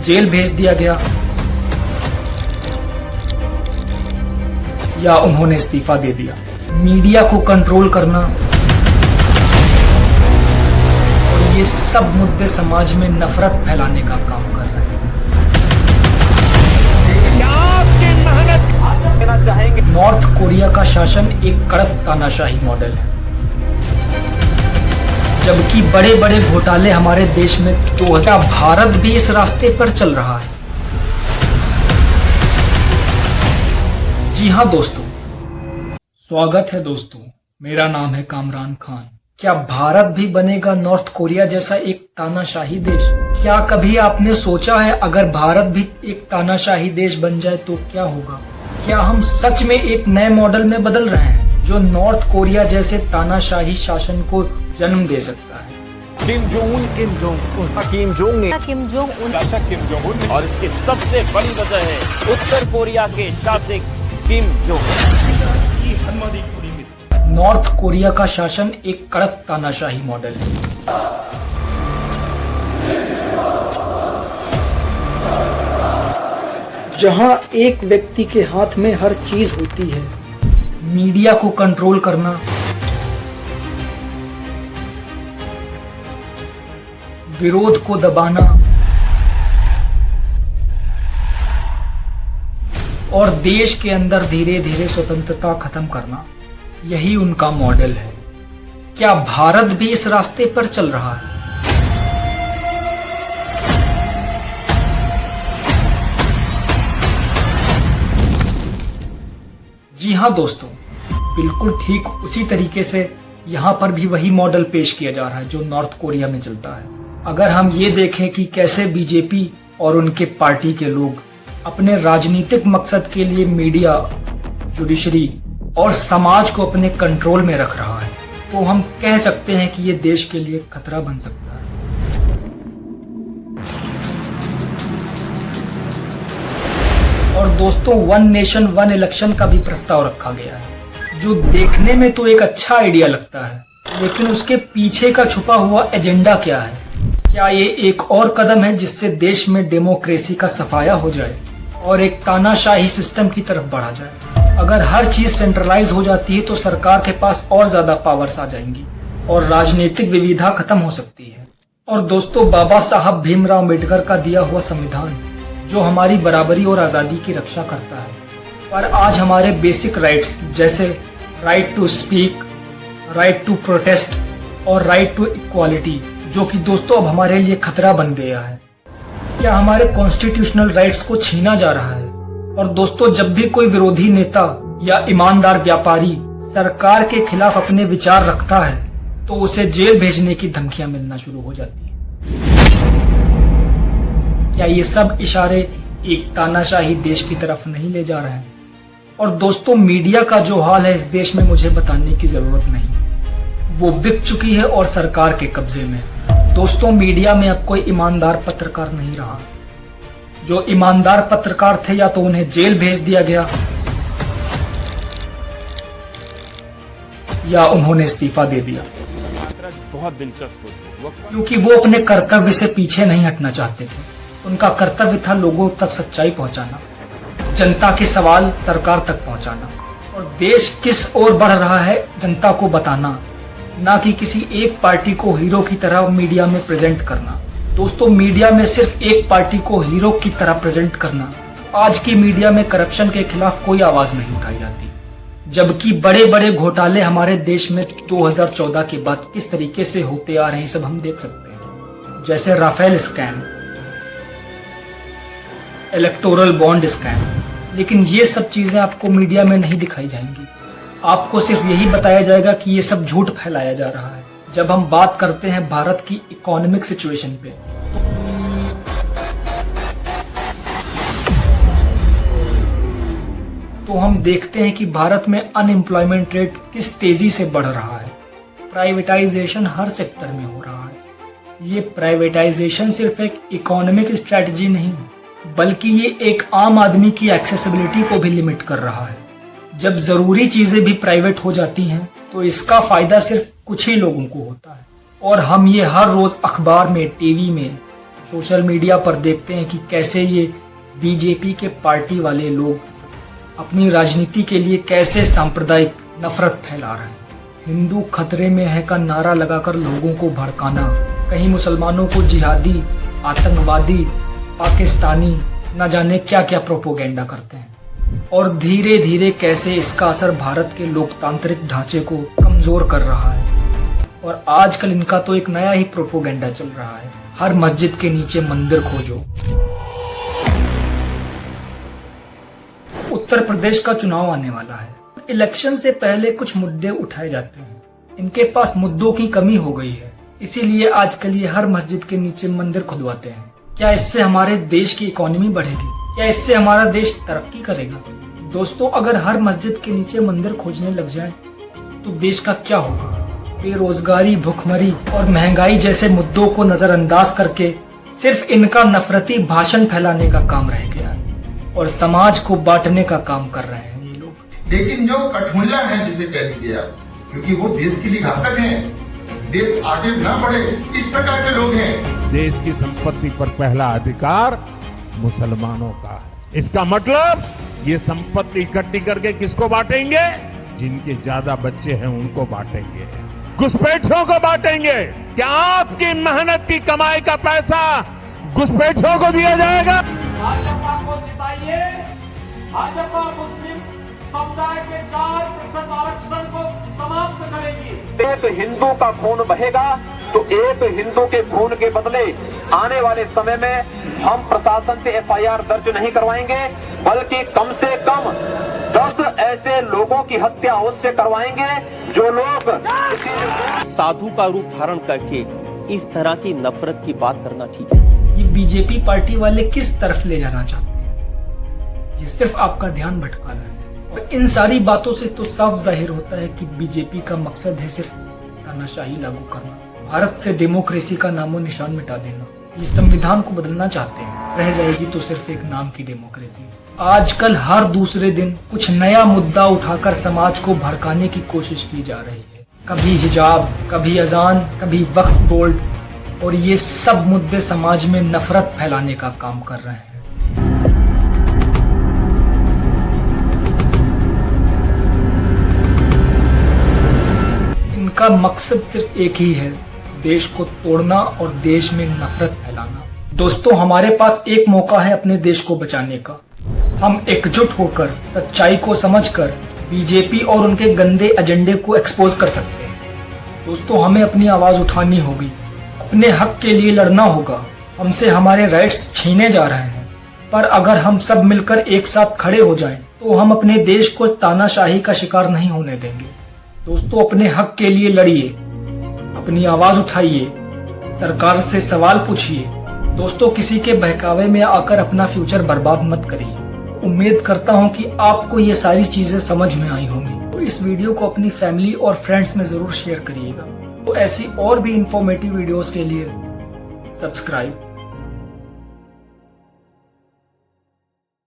उन्हें जेल भेज दिया गया या उन्होंने इस्तीफा दे दिया। मीडिया को कंट्रोल करना और ये सब मुद्दे समाज में नफरत फैलाने का काम कर रहे हैं। नॉर्थ कोरिया का शासन एक कड़क तानाशाही मॉडल है, जबकि बड़े बड़े घोटाले हमारे देश में तो क्या भारत भी इस रास्ते पर चल रहा है? जी हाँ दोस्तों, स्वागत है दोस्तों। मेरा नाम है कामरान खान। क्या भारत भी बनेगा नॉर्थ कोरिया जैसा एक तानाशाही देश? क्या कभी आपने सोचा है अगर भारत भी एक तानाशाही देश बन जाए तो क्या होगा? क्या हम सच में एक नए मॉडल में बदल रहे हैं जो नॉर्थ कोरिया जैसे तानाशाही शासन को जन्म दे सकता है? Kim Jong Un Kim Jong Un और इसकी सबसे बड़ी वजह है उत्तर कोरिया के शासक किम जोंग। नॉर्थ कोरिया का शासन एक कड़क तानाशाही मॉडल है, जहां एक व्यक्ति के हाथ में हर चीज होती है। मीडिया को कंट्रोल करना, विरोध को दबाना और देश के अंदर धीरे धीरे स्वतंत्रता खत्म करना, यही उनका मॉडल है। क्या भारत भी इस रास्ते पर चल रहा है? जी हाँ दोस्तों, बिल्कुल ठीक उसी तरीके से यहाँ पर भी वही मॉडल पेश किया जा रहा है जो नॉर्थ कोरिया में चलता है। अगर हम ये देखें कि कैसे बीजेपी और उनके पार्टी के लोग अपने राजनीतिक मकसद के लिए मीडिया, जुडिशरी और समाज को अपने कंट्रोल में रख रहा है, तो हम कह सकते हैं कि ये देश के लिए खतरा बन सकता है। और दोस्तों, वन नेशन वन इलेक्शन का भी प्रस्ताव रखा गया है, जो देखने में तो एक अच्छा आइडिया लगता है, लेकिन उसके पीछे का छुपा हुआ एजेंडा क्या है? क्या ये एक और कदम है जिससे देश में डेमोक्रेसी का सफाया हो जाए और एक तानाशाही सिस्टम की तरफ बढ़ा जाए? अगर हर चीज सेंट्रलाइज हो जाती है तो सरकार के पास और ज्यादा पावर्स आ जाएंगी और राजनीतिक विविधता खत्म हो सकती है। और दोस्तों, बाबा साहब भीमराव अम्बेडकर का दिया हुआ संविधान जो हमारी बराबरी और आजादी की रक्षा करता है, पर आज हमारे बेसिक राइट्स जैसे right to speak, right to protest और राइट टू इक्वालिटी, जो कि दोस्तों अब हमारे लिए खतरा बन गया है। क्या हमारे कॉन्स्टिट्यूशनल राइट्स को छीना जा रहा है? और दोस्तों, जब भी कोई विरोधी नेता या ईमानदार व्यापारी सरकार के खिलाफ अपने विचार रखता है तो उसे जेल भेजने की धमकियां मिलना शुरू हो जाती हैं। क्या ये सब इशारे एक तानाशाही देश की तरफ नहीं ले जा रहे हैं? और दोस्तों, मीडिया का जो हाल है इस देश में मुझे बताने की जरूरत नहीं, वो बिक चुकी है और सरकार के कब्जे में। दोस्तों, मीडिया में अब कोई ईमानदार पत्रकार नहीं रहा। जो ईमानदार पत्रकार थे या तो उन्हें जेल भेज दिया गया या उन्होंने इस्तीफा दे दिया, बहुत दिलचस्प क्योंकि वो अपने कर्तव्य से पीछे नहीं हटना चाहते थे। उनका कर्तव्य था लोगों तक सच्चाई पहुंचाना, जनता के सवाल सरकार तक पहुंचाना और देश किस ओर बढ़ रहा है जनता को बताना, ना कि किसी एक पार्टी को हीरो की तरह मीडिया में प्रेजेंट करना। दोस्तों, मीडिया में सिर्फ एक पार्टी को हीरो की तरह प्रेजेंट करना, आज की मीडिया में करप्शन के खिलाफ कोई आवाज नहीं उठाई जाती, जबकि बड़े बड़े घोटाले हमारे देश में 2014 के बाद किस तरीके से होते आ रहे हैं सब हम देख सकते हैं। जैसे Rafale scam, electoral bond scam. लेकिन ये सब चीजें आपको मीडिया में नहीं दिखाई जाएंगी। आपको सिर्फ यही बताया जाएगा कि ये सब झूठ फैलाया जा रहा है। जब हम बात करते हैं भारत की इकोनॉमिक सिचुएशन पे, तो हम देखते हैं कि भारत में अनएम्प्लॉयमेंट रेट किस तेजी से बढ़ रहा है। प्राइवेटाइजेशन हर सेक्टर में हो रहा है। ये प्राइवेटाइजेशन सिर्फ एक इकोनॉमिक स्ट्रेटजी नहीं, बल्कि ये एक आम आदमी की एक्सेसिबिलिटी को भी लिमिट कर रहा है। जब जरूरी चीजें भी प्राइवेट हो जाती हैं तो इसका फायदा सिर्फ कुछ ही लोगों को होता है। और हम ये हर रोज अखबार में, टीवी में, सोशल मीडिया पर देखते हैं कि कैसे ये बीजेपी के पार्टी वाले लोग अपनी राजनीति के लिए कैसे सांप्रदायिक नफरत फैला रहे हैं। हिंदू खतरे में है का नारा लगाकर लोगों को भड़काना, कहीं मुसलमानों को जिहादी, आतंकवादी, पाकिस्तानी, न जाने क्या क्या प्रोपोगेंडा करते हैं और धीरे धीरे कैसे इसका असर भारत के लोकतांत्रिक ढांचे को कमजोर कर रहा है। और आजकल इनका तो एक नया ही प्रोपोगेंडा चल रहा है, हर मस्जिद के नीचे मंदिर खोजो। उत्तर प्रदेश का चुनाव आने वाला है। इलेक्शन से पहले कुछ मुद्दे उठाए जाते हैं, इनके पास मुद्दों की कमी हो गई है, इसीलिए आजकल ये हर मस्जिद के नीचे मंदिर खुदवाते हैं। क्या इससे हमारे देश की इकोनॉमी बढ़ेगी? क्या इससे हमारा देश तरक्की करेगा? दोस्तों, अगर हर मस्जिद के नीचे मंदिर खोजने लग जाए तो देश का क्या होगा? बेरोजगारी, भुखमरी और महंगाई जैसे मुद्दों को नजरअंदाज करके सिर्फ इनका नफरती भाषण फैलाने का काम रह गया है और समाज को बांटने का काम कर रहे हैं ये लोग। लेकिन जो कठमुल्ला है जिसे कह लीजिए आप, क्योंकि वो देश के लिए घातक हैं, देश आगे ना बढ़े, इस प्रकार के लोग हैं। देश की संपत्ति पर पहला अधिकार मुसलमानों का है। इसका मतलब ये संपत्ति इकट्ठी करके किसको बांटेंगे? जिनके ज्यादा बच्चे हैं उनको बांटेंगे, घुसपैठियों को बांटेंगे। क्या आपकी मेहनत की कमाई का पैसा घुसपैठियों को दिया जाएगा? भाजपा को जिताइए। भाजपा मुस्लिम समुदाय के 4% आरक्षण को समाप्त करेगी। एक हिंदू का खून बहेगा तो एक हिंदू के खून के बदले आने वाले समय में हम प्रशासन से एफआईआर दर्ज नहीं करवाएंगे, बल्कि कम से कम 10 ऐसे लोगों की हत्या अवश्य करवाएंगे जो लोग साधु का रूप धारण करके इस तरह की नफरत की बात करना ठीक है? ये बीजेपी पार्टी वाले किस तरफ ले जाना चाहते हैं? ये सिर्फ आपका ध्यान भटका रहा है। और इन सारी बातों से तो साफ जाहिर होता है कि बीजेपी का मकसद है सिर्फ तानाशाही लागू करना, भारत से डेमोक्रेसी का नामो निशान मिटा देना। ये संविधान को बदलना चाहते हैं, रह जाएगी तो सिर्फ एक नाम की डेमोक्रेसी। आजकल हर दूसरे दिन कुछ नया मुद्दा उठाकर समाज को भड़काने की कोशिश की जा रही है। कभी हिजाब, कभी अजान, कभी वक्फ बोर्ड, और ये सब मुद्दे समाज में नफरत फैलाने का काम कर रहे हैं। इनका मकसद सिर्फ एक ही है, देश को तोड़ना और देश में नफरत फैलाना। दोस्तों, हमारे पास एक मौका है अपने देश को बचाने का। हम एकजुट होकर सच्चाई को समझकर बीजेपी और उनके गंदे एजेंडे को एक्सपोज कर सकते हैं। दोस्तों, हमें अपनी आवाज उठानी होगी, अपने हक के लिए लड़ना होगा। हमसे हमारे राइट्स छीने जा रहे हैं, पर अगर हम सब मिलकर एक साथ खड़े हो जाएं, तो हम अपने देश को तानाशाही का शिकार नहीं होने देंगे। दोस्तों, अपने हक के लिए लड़िए, अपनी आवाज उठाइए, सरकार से सवाल पूछिए। दोस्तों, किसी के बहकावे में आकर अपना फ्यूचर बर्बाद मत करिए। उम्मीद करता हूं कि आपको ये सारी चीजें समझ में आई होंगी। तो इस वीडियो को अपनी फैमिली और फ्रेंड्स में जरूर शेयर करिएगा। तो ऐसी और भी इंफॉर्मेटिव वीडियोस के लिए सब्सक्राइब